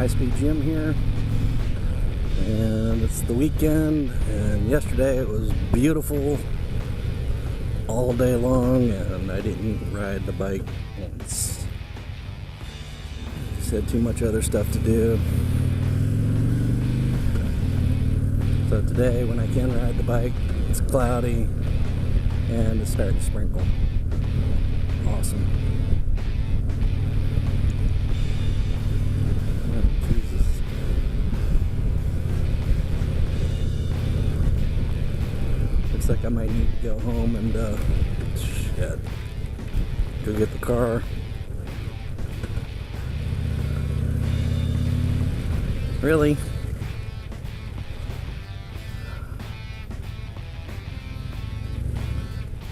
High-Speed Gym here, and it's the weekend, and yesterday it was beautiful all day long, and I didn't ride the bike once. Just had too much other stuff to do. So today, when I can ride the bike, it's cloudy and it's starting to sprinkle. Awesome. Oh, Jesus. Looks like I might need to go home and shit, go get the car. Really?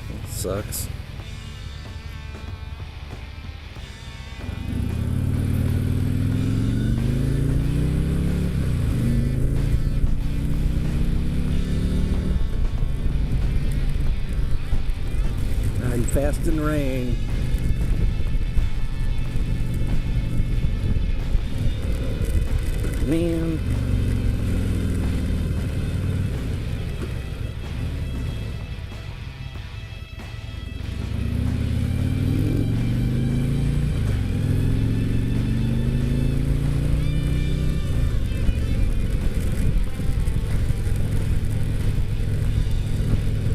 That sucks. Riding fast in the rain. Man.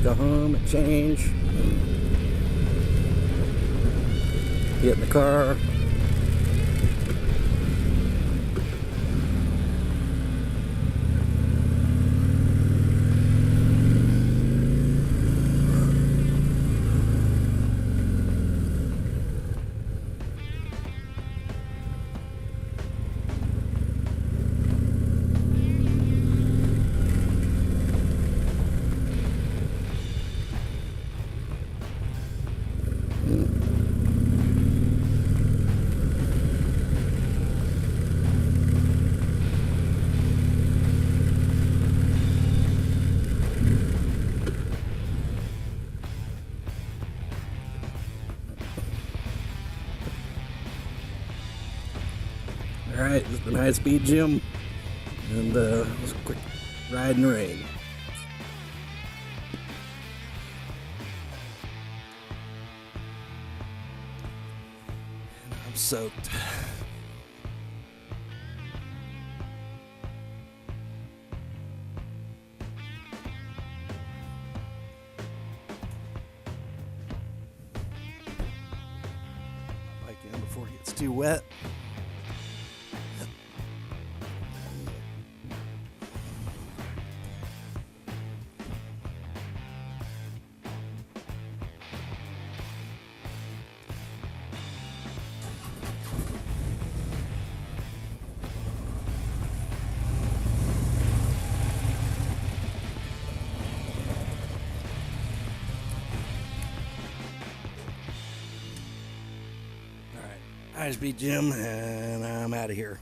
Go home and change. Get in the car. Alright, this is the High-Speed Gym, and just a quick ride in the rain. And I'm soaked. Bike in before it gets too wet. High-Speed Gym, and I'm out of here.